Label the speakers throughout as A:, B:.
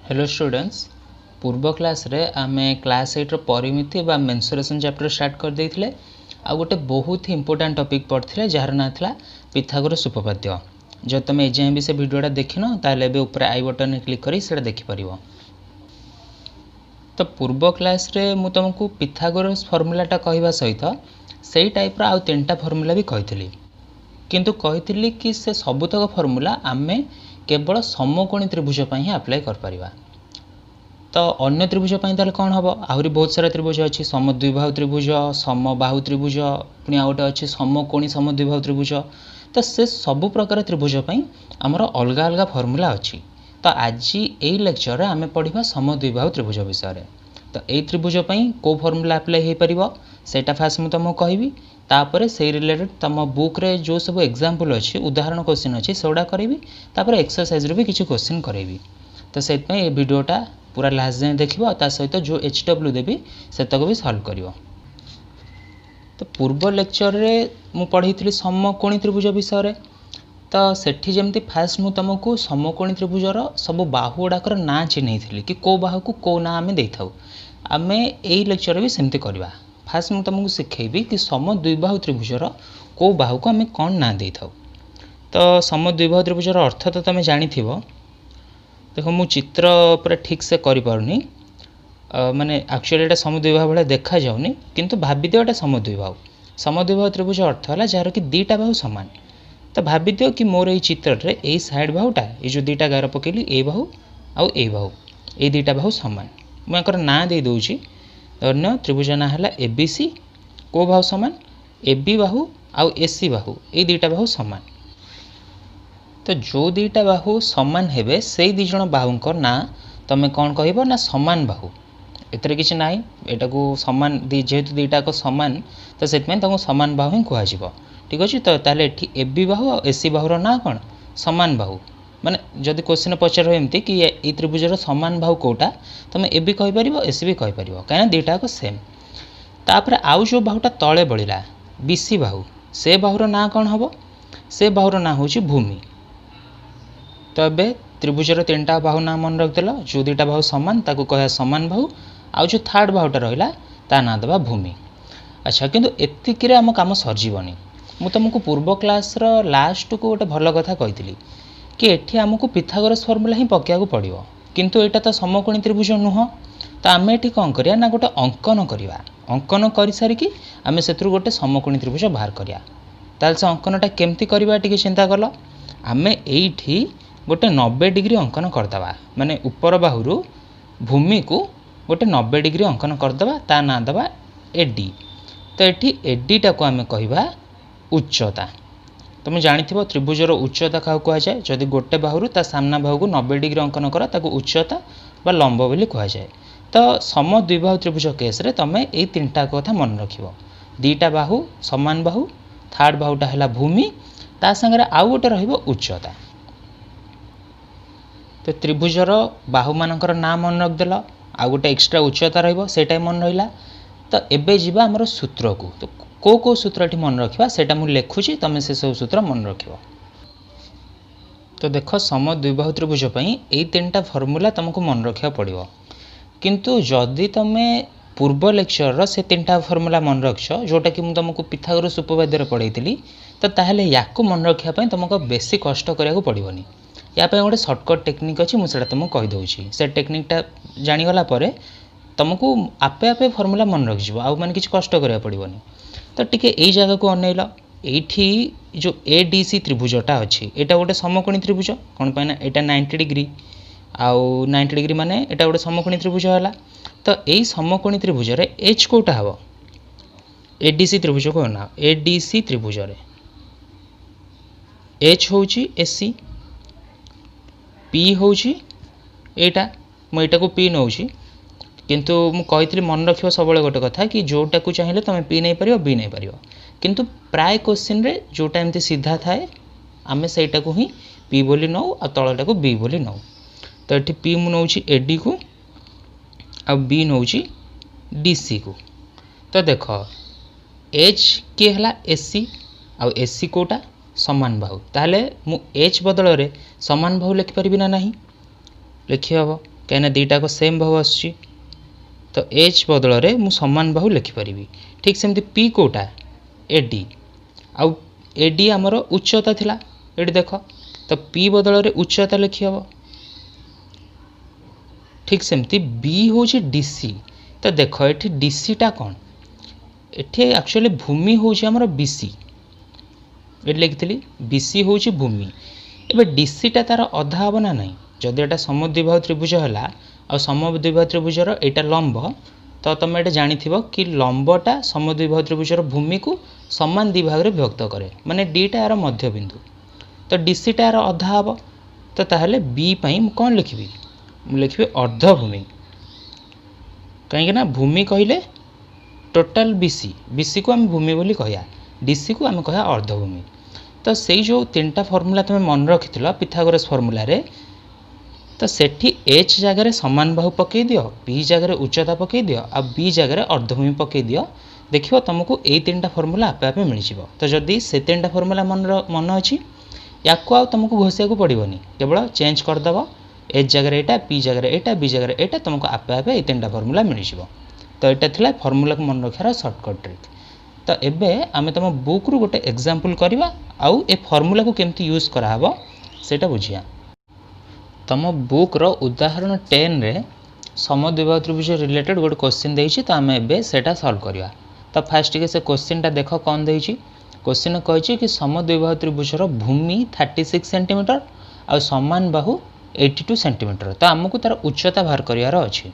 A: Hello students पूर्व class रे आमे क्लास 8 रो परिमिति बा मेंसुरेशन चैप्टर स्टार्ट कर देथिले आ गोटे बहुत ही इंपोर्टेंट टॉपिक पढ़थिले जार ना थला पिथागोरस उपपाद्य जो तुम एजाए भी से वीडियोटा देखिन ताले बे ऊपर आई बटन क्लिक करी सेटा देखि परिबो। तो पूर्व क्लास रे मु तुमको पिथागोरस फार्मूलाटा कहवा सहित सेही टाइप रो आ तीनटा फार्मूला भी कहितली किंतु कहितली कि से सबुतक फार्मूला आमे केवल समकोणी त्रिभुज पर ही अप्लाई कर परिबा। तो अन्य त्रिभुज पर ताले कौन हम आहरी बहुत सारा त्रिभुज अच्छी समद्विबाहु त्रिभुज समबाहु त्रिभुज पुणी आ गोटे अच्छी समकोणी समद्विबाहु त्रिभुज। तो से सबु प्रकार त्रिभुज पर आमर अलग अलग फार्मूला अच्छी। तो आज यही लेक्चर आम पढ़ा समद्विबाहु त्रिभुज विषय। तो यही त्रिभुज पर कौ फार्मूला अप्लाई हो पार सेटा फास्ट मुझे तुमको कहबी तापर से रिलेटेड तुम बुक रे जो सब एग्जांपल अच्छी उदाहरण क्वेश्चन अच्छी सेगुड़ा करी तापर एक्सरसाइज भी किसी क्वेश्चन करेबी। तो से ये वीडियोटा पूरा लास्ट जाए देखिए ता सहित जो HW देवी से तक भी सॉल्व करियो। तो पूर्व लेक्चर रे मु पढ़ी समकोणी त्रिभुज विषय। तो सेठी जमती फास्ट मु तुमको समकोणी त्रिभुजर सब बाहु गुड़ाकर ना चिन्हई कि कौ बाहु को कौ ना आम दे आम यही लेक्चर भी सेमती करवा। फास्ट मु तुमको शिखेबी कि समद्विबाहु त्रिभुजर कौ बाहु को आम कौन ना दे था। तो समद्विबाहु त्रिभुजर अर्थ तो तुम जानी देखो मु चित्र पूरा ठीक से करि पारुनी माने एक्चुअली एटा समद्विबाहु भाया देखा जाउनी किंतु भाबी दियो एटा समद्विबाहु। समद्विबाहु त्रिभुज अर्थ होला जार कि दीटा बाहु समान। तो भाबी दियो कि मोर एई चित्र रे एई साइड बाहुटा ए जो दीटा गार पकेली ए बाहु आउ ए बाहु ए दीटा बाहु समान। मु एकर ना दे दोउची धन्य त्रिभुज ना हला ABC को बाहु समान AB बाहु आउ AC बाहु ए दीटा बाहु समान। तो जो दीटा बाहु समान हेबे से दी जण बाहुंकर ना तमे कौन कहबो ना समान बाहु। एतरे किछि नाही एटा को समान दी जेहेतु दीटा को समान तो सेतमें ताको समान बाहु ही कुहा जिवो। ठीक अछि। तो ताले एठी AB बाहु और AC बाहुर ना कोन समान बाहु माने जदि क्वेश्चन पचार एमती कि ए त्रिभुजर समान बाहु कोटा तमे AB कहि परिबो AC भी कहि परिबो काहे ना दीटा को सेम। तापर आउ जो बाहुटा तळे बळिला BC बाहु से बाहुर ना कोन हबो से बाहुर ना होची भूमि। तो ए त्रिभुजर तीनटा बाहु ना मन रखदेल जो दीटा बाहु समान ताको कह समान बाहु आउ जो थर्ड बाहुटा रहिला ता ना दबा भूमि। अच्छा किंतु एतिक रे हम काम सरजीवनी मु तुमको पूर्व क्लास रो लास्ट को गोटे भल कथा कही कि एठी हमको पिथागोरस फार्मूला ही पकेया पड़ो किंतु एटा तो समकोणी त्रिभुज नुह। तो आम एठी कौन करिया ना गोटे अंकन करिया अंकन कर सारिकी आम से गोटे समकोणी त्रिभुज बाहर करिया। ताल से अंकनटा केमती करबा टिके चिंता कल आम एठी गोटे 90 डिग्री अंकन करदबा माने ऊपर बाहुरु भूमि को गोटे 90 डिग्री अंकन करदबा ता ना दबा AD। तो एठी AD टा को आम कहबा उच्चता। तुम जानिथिबो त्रिभुजर उच्चता का कहा जाए जदि गोटे बाहुरु ता सामना बाहु को 90 डिग्री अंकन करा ताको उच्चता बा लंब बोली कहा जाए। तो समद्विबाहु त्रिभुज केस रे तमे एई तीनटा कथा मन रखिबो दीटा बाहु समान बाहु थर्ड बाहुटा हैला भूमि ता संगे आउ गोटे रहिबो उच्चता। तो त्रिभुजर बाहु मानकर ना मन रखदेल आ गोटे एक्स्ट्रा उच्चता रहिबो सेटा मन रहिला। तो एबे जिबा हमर सूत्र को तो को सूत्रटी मन रखिबा सेटा मु लेखुची तमे से सब सूत्र मन रखिबो। तो देखो समद्विबाहु त्रिभुज पई एई तीनटा फार्मूला तुमको मन रखिया पड़िबो किंतु जदि तमे पूर्व लेक्चर रो से तीनटा फार्मूला मन रखछ जोटा कि मु तुमको पिथागोरस उपपाद्य रे पढैतिली तो ताहेले याको मन रखिया पई तुमको बेसी कष्ट करिया पड़िबोनी। या पे गोटे सर्टकट टेक्निक अच्छी मुझे तुमको कहीदे से टेक्निकटा जानीगला तुमको आपे आपे फर्मूला मन रखिज आउ मैंने किसी कष्ट करा पड़ोनी। तो टी यही जगह को अनैल ये जो ADC त्रिभुजटा अच्छी यहाँ गोटे समकोणी त्रिभुज कौन पाइना यहाँ 90 डिग्री आउ 90 डिग्री माने यहाँ गोटे समकोणी त्रिभुज है। तो यही समकोणी त्रिभुज H कोटा हम ADC त्रिभुज को ना ADC त्रिभुज H हूँ AC P हूँ एटा मुझा को P नौ किंतु मु कही मन रख सब गोटे कथा कि जोटा को चाहिए तुम P नहीं पार B नहीं पार किंतु प्राय क्वेश्चन रे जोटा एमती सीधा थाए आम सेटा को ही P बोली नौ आ तलटा को B बोली नौ। तो ये P मु नौ AD को आ B नौ DC को। तो देख H किए है AC आ AC कोटा समान बाहु ताहले मु H बदल रे समान बाहु लिखिपारि ना नहीं लिखि हम कहीं दुईटाक सेम बाहु आसुची तो एच बदल में मु समान बाहु लिखिपारि। ठीक सेमती पी कोटा एडी आउ एडी आमर उच्चता थिला ये देख तो पी बदल में उच्चता लिखी हम। ठीक सेमती बी हूँ डीसी तो देख ये डीसीटा कौन ये एक्चुअली भूमि हूँ आमर बीसी ये लिखी बीसी हूँ भूमि। एवं डीसीटा तार अधा हम ना ना जदि एटा समद्विबाहु त्रिभुज है आ समद्विबाहु त्रिभुजर एटा लंब तो तुम ये जानी कि लंबटा समद्विबाहु त्रिभुजर भूमि को समान दि भाग में विभक्त करे माने डीटा यार मध्यबिंदु तो डीसीटा यार अधा हम तो ताहले बी पाई मु कौन लिखी लिखी अर्धभूमि कहीं भूमि कहले टोटाल बीसी बीसी को आम भूमि बोली कहया डीसी को आम कह अर्धभूमि। तो से जो तीन टा फर्मूला तुम मन रखी पिथागोरस फर्मूला रे तो सेठी एच जगह समान बाहु पकई दियो पी जगह उच्चता पकई दियो आ बी जगह अर्धभूमि पकई दियो देखियो तुमको यही तीन टा फर्मूला आपे आपे मिल जाव। तो जदि से तीन टा फर्मूला मन अच्छी या तुमको घोषिया को पड़ोनी केवल चेंज करदेव एच जगह एटा पी जगह एटा बी जगह एटा तुमको आपे आपे ये तीन टा फर्मूला मिल जाव। तो यहाँ थिला फर्मूला को मन रखार सर्टकट ट्रिक। तो एबे आमे तुम बुक रु गोटे एग्जांपल करवा आउ ए फर्मूला को केमती यूज कराहब सेटा बुझिया। तुम बुक रो उदाहरण 10 रे समद्विबाहु त्रिभुज रिलेटेड गोटे क्वेश्चन देइछि तो आमे एबे सेटा सॉल्व करवा। तो फास्ट के से क्वेश्चन टा देख कौन देइछि क्वेश्चन कहिछि कि समद्विबाहु त्रिभुजर भूमि 36 सेंटीमीटर आ समान बाहु 82 सेंटीमीटर तो आमको तार उच्चता बाहर करियार अछि।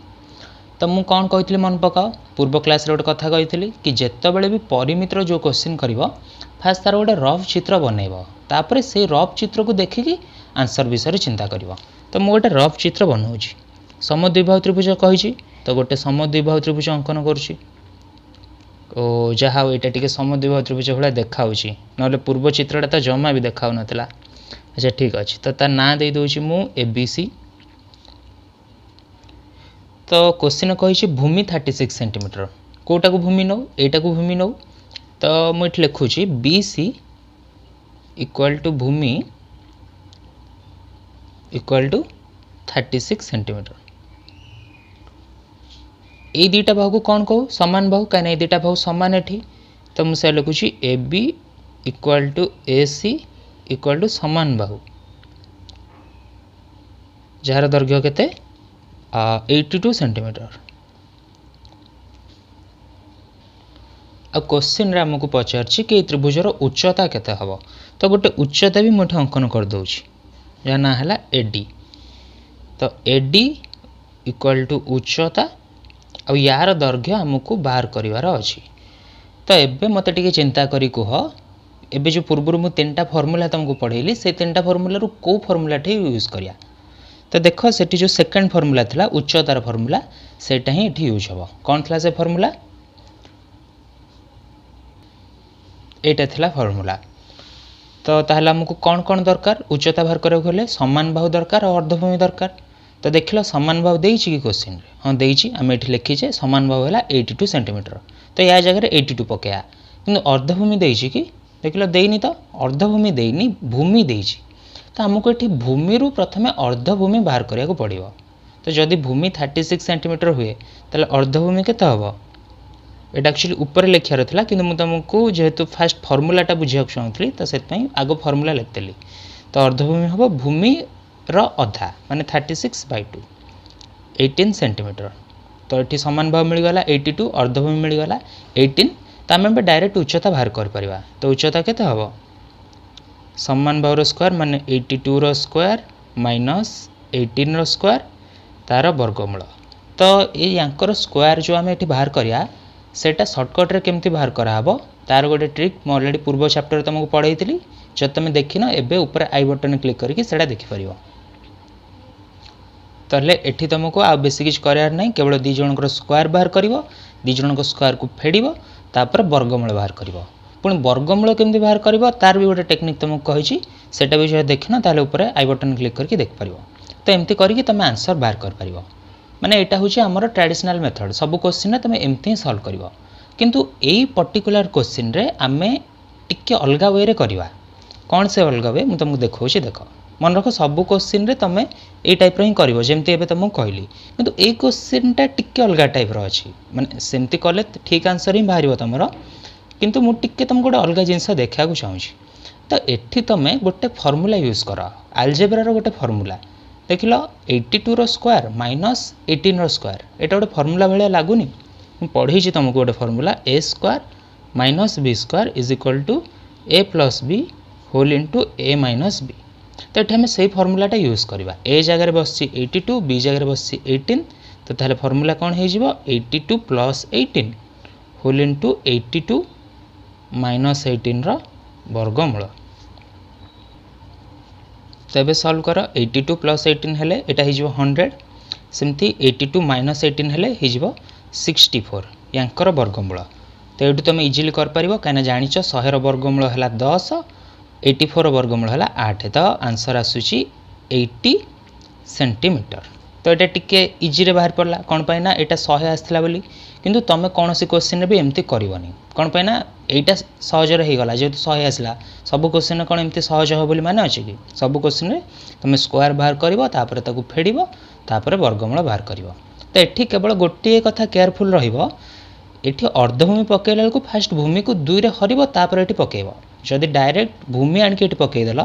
A: तो मुझे कौन कही मन पकाओ पूर्व क्लास गोटे कथा कही कि जितेबाला भी परिमितर जो क्वेश्चन कर फास्ट तार गोटे रफ चित्र बनइब तापर से रफ चित्र को देखिकी आंसर विषय चिंता कर। तो मुझे गोटे रफ चित्र बनाऊँगी समद्विबाहु त्रिभुज कही तो गोटे समद्विबाहु त्रिभुज अंकन करुँची जहाँ यहाँ टी समद्विबाहु त्रिभुज भाया देखा ना पूर्व चित्रटा तो जमा भी देखा नाला। अच्छा ठीक अच्छे तो तार ना दे दूँ मु एबीसी। तो क्वेश्चन कही भूमि 36 सेंटीमीटर कोटा को भूमि नौ एटा को भूमि नौ तो मुझे लिखुची बी सी इक्वल टू भूमि इक्वल टू 36 सेंटीमीटर। ये दुईटा बाहु को कौन कहू समान बाहु कहीं ये दुईटा बाहु समान एठी तो मुझे लिखुची A B equal to A C equal to समान बाहु जार दैर्घ्य केते 82 सेंटीमीटर। आ क्वेश्चन रे हमको पचारछि कि त्रिभुजर उच्चता केते हबो तो गोटे उच्चता भी मुझे अंकन कर दउछि या ना हला एडी। तो एडी इक्वल टू उच्चता आ यार दैर्घ्य हमको बाहर करिवार अछि। तो एबे मते टिके चिंता करी कह एबे जो पूर्व मु तीन टा फॉर्मूला तुमको पढ़ेली से तीन टा फॉर्मूला रु को फॉर्मूला ठी यूज करिया। तो देख सेठी जो सेकंड फॉर्मूला थिला उच्चतार फॉर्मूला सेटा ही एठी यूज हबो कौन थिला से फॉर्मूला एटा थिला फॉर्मूला। तो ताहला हमको कौन कौन दरकार उच्चता बाहर करबो गले समान बाहु दरकार और अर्धभूमि दरकार। तो देखिलो समान बाहु देइछि कि क्वेश्चन रे हां देइछि आमे एठी लिखिछे समान बाहु हला 82 सेंटीमीटर तो या जगह 82 पकेया किंतु अर्धभूमि देइछि कि देखिलो देइनी तो अर्धभूमि देइनी भूमि देइछि तो आमको ये भूमि रु प्रथमे अर्धभूमि बाहर करिया को पड़िबो। तो जदि भूमि 36 सेंटीमीटर हुए ताले अर्धभूमि केते हबो एटा एक्चुअली ऊपर लिखार था कि तुमको जेहेतु फास्ट फर्मूलाटा बुझा चाहूँगी तो से आग फर्मूला लिखिदेली। तो अर्धभूमि हम भूमि अधा माने 36/2 18 सेंटीमीटर। तो ये समान भाव मिलगला 82 अर्धभूमि मिलगला 18 तो आम डायरेक्ट उच्चता बाहर कर। तो उच्चता केते हम समान भावर स्क्वायर माने 82 रो स्क्वायर माइनस 18 रो स्क्वायर तार वर्गमूल। तो ये यांकर स्क्वायर जो आम ये बाहर करिया सेटा सर्टकट रे केमती बाहर कराब तार गोटे ट्रिक मैं ऑलरेडी पूर्व चैप्टर तुमको पढ़ाई जब तुम देखिन एबे ऊपर आई बटन क्लिक करके सेटा देखिपर। ताहले एठी तुमको आ बेसी किछ करार नहीं केवल दी जनकर स्क्वायर बाहर कर दी जनक स्क्वायर को फेड़ तापर वर्गमूल बाहर कर पुणी वर्गमूल केमती बाहर कर तार भी गोटे टेक्निक तुमको कही सेटा भी देखना ताहले ऊपर आई बटन क्लिक करके देखिपर। तो एमती करके तुम आंसर बाहर कर पारिबो माने एटा होची हमर ट्रेडिशनल मेथड सब क्वेश्चन तुम एमती ही सॉल्व करिवो। किंतु एई पर्टिकुलर क्वेश्चन रे आमे टिके अलगा वे रे करवा कौन से अलग वे मुझे तुमको देखा देख मन रख सब क्वेश्चन रे तुम ये टाइप ही कर जमती एवं तुमको कहली किंतु ये क्वेश्चनटा टिके अलग टाइप अच्छी माने सेमती कले ठीक आंसर ही बाहर तुम किंतु मु टिके तुमको गोटे अलग जिनस देखा चाहूँगी तो एठी तुम गोटे फर्मूला यूज कर आलजेब्रार गोटे फर्मूला देख लो 82 रो स्क्वायर माइनस 18 रो स्क्वायर एटा गोटे फर्मूला भाया लगुनि पढ़ी तुमको गोटे formula a square minus b square is equal to a plus b whole into a minus b तो ये आम से फर्मूलाटा यूज करवा ए जगह बस 82 बी जगह बस 18 तो ताहले फर्मूला कौन हो 82 प्लस 18 होल इंटू 82 माइनस 18 रो वर्गमूल तो ये सल्व कर 82 प्लस 18 हेले एटा हो 100 सेमती 82 माइनस 18 हेले हो 64 यांकर वर्गमूल तो ये तुम इजिली कर पारिबो कहीं जानिच 100 वर्गमूल है 10 84 वर्गमूल है 8 तो आंसर आसूची 80 सेंटीमीटर तो ये टिके इजी बाहर पड़ा कौन पाई ना यहाँ 100 आसला बोली किंतु तुम कौन सी क्वेश्चन भी एमती करनी कौन पाई ना यहाँ सहजर होगला जेहतु 100 आसला सब क्वेश्चन कौन एमती सहज हो बोली माने अच्छे कि सब क्वेश्चन तुम स्क्वायर बाहर कर फेड़ तापर वर्गमूल बाहर कर तो ये केवल गोटे कथा केयरफुल रहिबो एठी अर्धभूमि पकेला बेलू फास्ट भूमि को 2 रे हरिबो तापर एठी पकेइबो जदि डायरेक्ट भूमि आनिक एठी पकेइदेल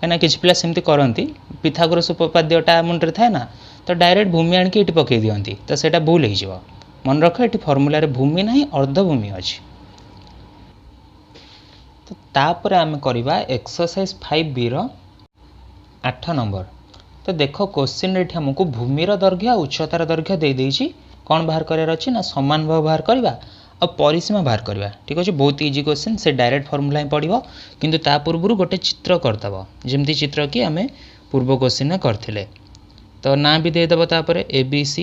A: कहीं किसी पिला सेमती करती पिथागोरस उपपाद्यटा मुंडे थाए ना तो डायरेक्ट भूमि आनिक एठी पकई दियंती तो सेटा भूल हो मन रख एठी फर्मूला रे भूमि नहीं अर्धभूमि अच्छी तो तापर आम करवा एक्सरसाइज 5B रो 8 नंबर तो देख क्वेश्चन रे हमको भूमिर दैर्घ्य उच्चतार दैर्घ्य दे देइछि कौन बाहर करार अच्छी ना समान भाव बाहर करवा और परिसीमा बाहर करवा ठीक अच्छे बहुत इजी क्वेश्चन से डायरेक्ट फर्मूला ही पड़ो किंतु ता पूर्व गोटे चित्र करदब जमती चित्र कि आम पूर्व क्वेश्चन करथिले तो ना भी देदेव तापर ABC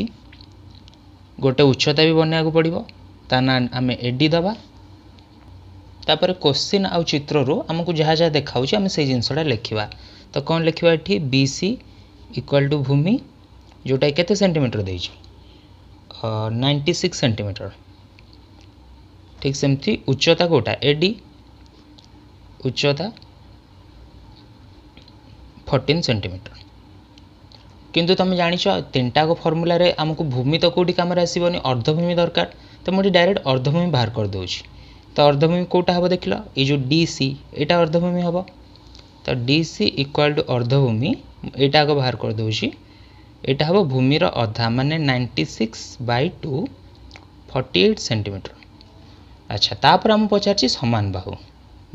A: गोटे उच्चता भी बनवाक पड़ो ता ना आम एडी दबा तापर क्वेश्चन आउ चित्र रो आमको जहाँ जहाँ देखा आम से जिनसटा लिखा तो कौन लिखा ये BC इक्वल टू भूमि जोटा केते सेंटीमीटर देछि 96 सेंटीमीटर ठीक सेमती उच्चता कोटा एडी उच्चता 14 सेंटीमीटर किंतु तुम जानिछ तीनटा को फर्मूला रे आमको भूमि तो कोटी काम आसबनी अर्धभूमि दरकार तो मुझे डायरेक्ट अर्धभूमि बाहर कर दूँ तो अर्धभूमि कोटा हम देख लो ये जो DC यहाँ अर्धभूमि हम तो DC इक्वल टू अर्धभूमि यहाँ आगे बाहर कर दूँ यहाँ हम भूमिर अधा माने 96/2 48 सेंटीमीटर अच्छा तापर आम पचार समान बाहु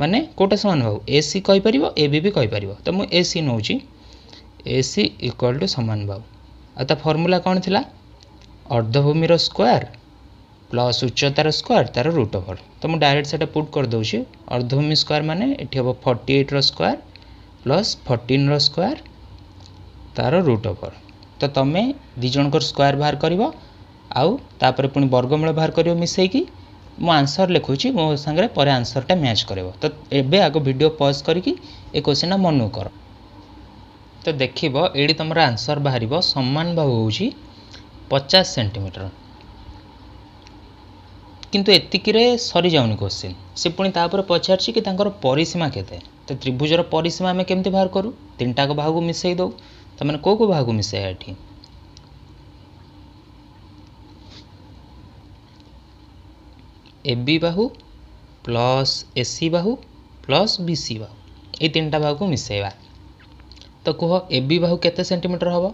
A: माने कोटा समान बाहु AC कहीपर AB भी कहीपर तो मुझे AC नौ AC इक्वल टू समान बाहु आता फर्मूला कौन थिला अर्धभूमिर स्क्वायर प्लस उच्चतार स्क्वायर तार रूट ओवर तो मुझे डायरेक्ट से पुट कर दूँ अर्धभूमि स्क्वायर माने ये हम 48 रो स्क्वायर प्लस 14 रो स्क्वायर तार रूट ओवर तो तुम्हें दिज स्क्वायर बाहर कर आउ तापर पुणी वर्गमूल बाहर कर मिसेकी मो आंसर लिखुची मो सांगे पर आंसरटा मैच कर तो एबे आगो वीडियो पॉज करके ए क्वेश्चन मन कर तो देख ये तुम आंसर बाहर समान बाहु हूँ 50 सेंटीमीटर किंतु एतिकिरे सरी जाउनी क्वेश्चन से पुणी तापर पचारछि कि तांकर परिसीमा केते तो त्रिभुजर परिसीमा आम केमती बाहर करूँ तीनटा को भाग मिसई दो तो मैंने को भाग मिसाया ये AB बाहु प्लस AC बाहु प्लस BC बाहु ये तीनटा भाग को मिसेवा तो कह AB बाहु केते सेंटीमीटर हम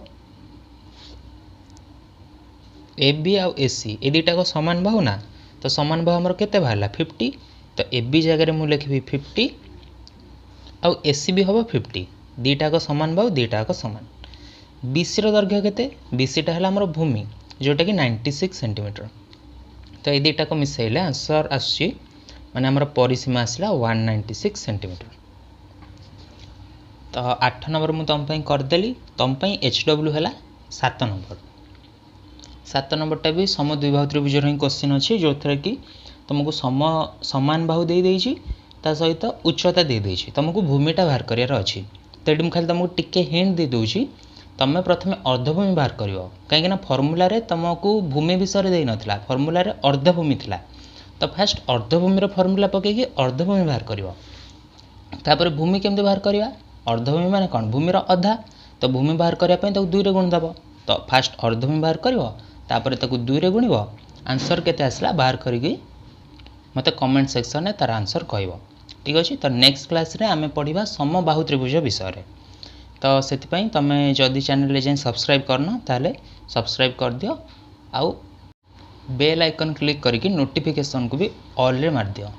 A: AB आउ AC ये दुटा को समान बाहु ना तो समान बाहु हमर केते बाहरला 50 तो AB जगह मुझे लिखी 50 आउ AC भी हम 50 दुटा को समान बाहु दुटा को समान BC रो दैर्घ्य केते BC टा हला हमर भूमि जोटा कि 96 सेंटीमीटर तो ये दुटा को मिसेले आंसर आसछि माने हमर परिसीमा आसला 196 सेंटीमीटर तो 8 नंबर मु तुम पई करदेली तुम पई HW हला 7 नंबर 7 नंबरटा भी सम द्विबाहु त्रिभुजर ही क्वेश्चन अच्छी जो थे कि तुमको समान बाहु दे देइछि ता सहित उच्चता दे देइछि तुमको भूमिटा बाहर करार अच्छी तो ये खाली तुमको टिके हिंट दे दूँ तुम प्रथम अर्धभूमि बाहर कर कहीं फर्मूला तुमको भूमि विषय दे नाला फर्मूला अर्धभूमि थिला तो फास्ट अर्धभूमिर फर्मूला पकईकि अर्धभूमि बाहर कर भूमि केमती बाहर करवा अर्धभूमि माने कौन भूमिर अधा तो भूमि बाहर करने तो 2 रे गुण दब तो फास्ट अर्धभूमि बाहर कर 2 रे गुण आंसर केते आसला बाहर करी मते कमेंट सेक्शन में तार आंसर कहब ठीक अच्छे। तो नेक्स्ट क्लास रे आमे पढ़िबा समबाहु त्रिभुज विषय रे तो से तुम जदि चैनल जाए सब्सक्राइब करना ताले सब्सक्राइब कर दियो आउ बेल आइकन क्लिक करके नोटिफिकेशन को भी ऑल रे मार दियो।